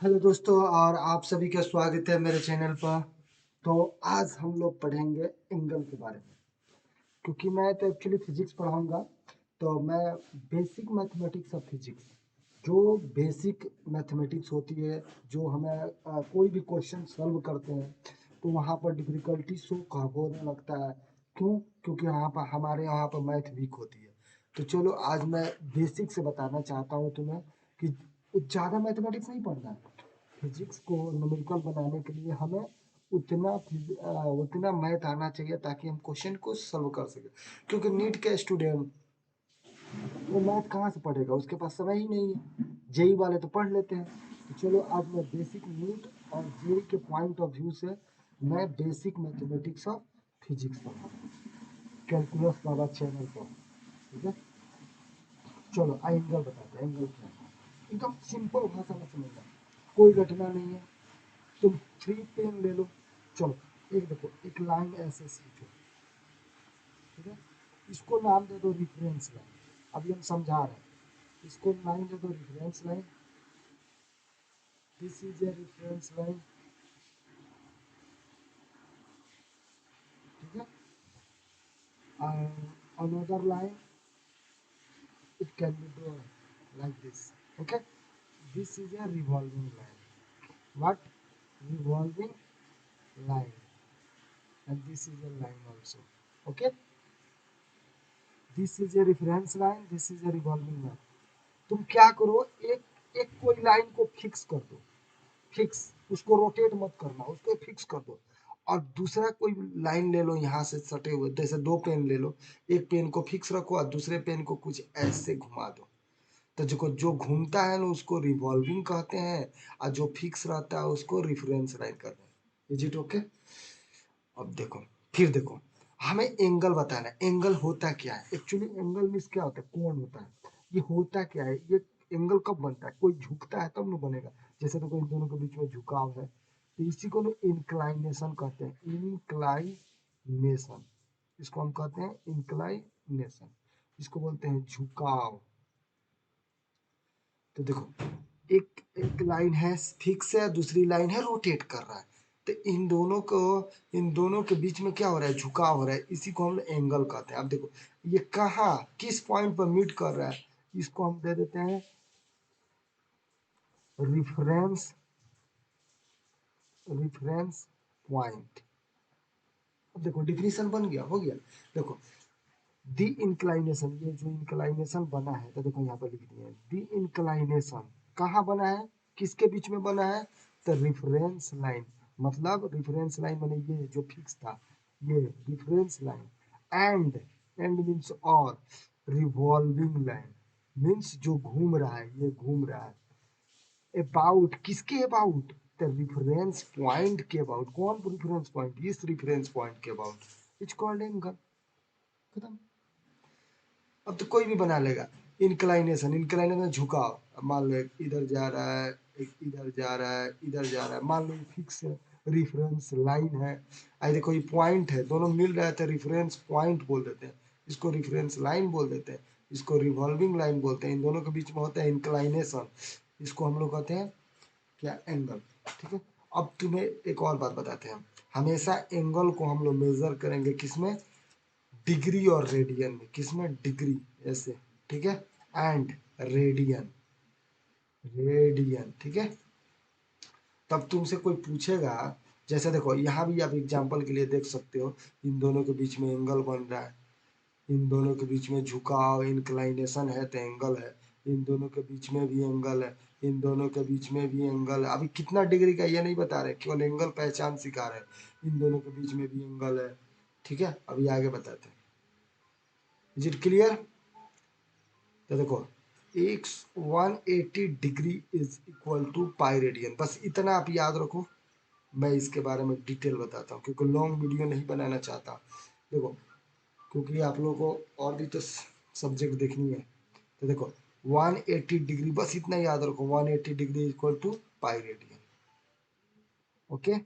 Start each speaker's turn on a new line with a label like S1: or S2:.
S1: Hello दोस्तों और आप सभी का स्वागत है मेरे चैनल पर। तो आज हम लोग पढ़ेंगे एंगल के बारे में, क्योंकि मैं तो एक्चुअली फिजिक्स पढ़ाऊंगा। तो मैं बेसिक मैथमेटिक्स ऑफ फिजिक्स, जो बेसिक मैथमेटिक्स होती है, जो हमें कोई भी क्वेश्चन सॉल्व करते हैं तो वहाँ पर डिफिकल्टी शो होने लगता है। क्यों? क्योंकि यहाँ पर हमारे यहाँ पर मैथ वीक होती है। तो चलो आज मैं बेसिक से बताना चाहता हूँ तुम्हें कि ज़्यादा मैथमेटिक्स नहीं पढ़ना है। फिजिक्स को न्यूमेरिकल बनाने के लिए हमें उतना मैथ आना चाहिए ताकि हम क्वेश्चन को सॉल्व कर सके। क्योंकि नीट के स्टूडेंट वो मैथ कहाँ से पढ़ेगा, उसके पास समय ही नहीं है। जेई वाले तो पढ़ लेते हैं। तो चलो आज मैं बेसिक नीट और जेई के पॉइंट ऑफ व्यू से मैं बेसिक मैथमेटिक्स ऑफ फिजिक्स पढ़ाऊंगा कैलकुलस वाला चैनल पर। ठीक है, चलो एंगल बताते हैं। एंगल क्या है, एकदम सिंपल भाषा में समझना, कोई घटना नहीं है। तुम फ्री पेन ले लो। चलो, एक देखो, एक लाइन ऐसे खींचो। ठीक है, इसको नाम दे दो रिफरेंस लाइन। अभी हम समझा रहे हैं, इसको लाइन दे दो reference line. This is a reference line. ठीक है, another line it can be drawn like this. Okay, this is a revolving line. What? Revolving line. And this is a line also. Okay, this is a reference line, this is a revolving line. तुम क्या करो, एक एक कोई line को fix कर दो। Fix, उसको रोटेट मत करना, उसको फिक्स कर दो। और दूसरा कोई लाइन ले लो यहाँ से सटे हुए, जैसे दो पेन ले लो। एक पेन को फिक्स रखो और दूसरे पेन को कुछ ऐसे घुमा दो। तो जो जो घूमता है ना उसको रिवॉल्विंग कहते हैं, और जो फिक्स रहता है उसको रिफरेंस लाइन कहते हैं। Is it okay? अब देखो, फिर देखो, हमें एंगल बताना है। एंगल होता क्या है? एक्चुअली एंगल मीन्स क्या होता है? कोण होता है। ये होता क्या है? ये एंगल कब बनता है? कोई झुकता है तब ना बनेगा। जैसे देखो, इन दोनों के बीच में झुकाव है, तो इसी को ना इंक्लाइनेशन कहते हैं। इंक्लाइनेशन, इसको हम कहते हैं इंक्लाइनेशन। इसको बोलते हैं झुकाव। तो देखो, एक एक लाइन है फिक्स है, दूसरी लाइन है रोटेट कर रहा है। तो इन दोनों के बीच में क्या हो रहा है? झुकाव हो रहा है। इसी को हम एंगल कहते हैं। अब देखो, ये कहाँ किस पॉइंट पर मीट कर रहा है, इसको हम दे देते हैं रिफरेंस रिफरेंस पॉइंट। अब देखो, डिफिनीशन बन गया, हो गया। देखो, दी इंक्लाइनेशन, ये जो इंक्लाइनेशन बना है, तो देखो यहाँ पर लिख दिया है दी इंक्लाइनेशन। कहाँ बना है, किसके बीच में बना है? तो रिफरेंस लाइन। मतलब रिफरेंस लाइन माने ये जो फिक्स था, ये reference line. And, and means और, रिवॉल्विंग लाइन मीन्स जो घूम रहा है, ये घूम रहा है। अबाउट, किसके अबाउट? द रिफरेंस पॉइंट के अबाउट। कौन रिफरेंस पॉइंट? इस रिफरेंस पॉइंट के अबाउट। It's called angle. खत्म। अब तो कोई भी बना लेगा। इंक्लाइनेशन, इंक्लाइनेशन झुकाव। अब मान लो एक इधर जा रहा है, एक इधर जा रहा है, इधर जा रहा है। मान लो फिक्स रिफरेंस लाइन है। आई देखो, ये पॉइंट है, दोनों मिल रहा है तो रिफरेंस पॉइंट बोल देते हैं। इसको रिफरेंस लाइन बोल देते हैं, इसको रिवॉल्विंग लाइन बोलते हैं। इन दोनों के बीच में होता है इंक्लाइनेशन, इसको हम लोग कहते हैं क्या? एंगल। ठीक है, अब तुम्हें एक और बात बताते हैं। हमेशा एंगल को हम लोग मेजर करेंगे किसमें? डिग्री और रेडियन में। किसमें? डिग्री, ऐसे। ठीक है, एंड रेडियन, रेडियन। ठीक है, तब तुमसे कोई पूछेगा, जैसे देखो यहाँ भी आप एग्जांपल के लिए देख सकते हो, इन दोनों के बीच में एंगल बन रहा है। इन दोनों के बीच में झुकाव, इंक्लाइनेशन है तो एंगल है। इन दोनों के बीच में भी एंगल है, इन दोनों के बीच में भी एंगल है। अभी कितना डिग्री का ये नहीं बता रहे, केवल एंगल पहचान सिखा रहे। इन दोनों के बीच में भी एंगल है। ठीक है, अभी आगे बताते हैं। Is it clear? तो देखो, एक 180 degree is equal to pi radian. बस इतना आप याद रखो। मैं इसके बारे में डिटेल बताता हूँ, क्योंकि लॉन्ग वीडियो नहीं बनाना चाहता। देखो, क्योंकि आप लोगों को और भी तो सब्जेक्ट देखनी है। तो देखो, 180 डिग्री, बस इतना याद रखो, 180 degree equal to pi radian. Okay,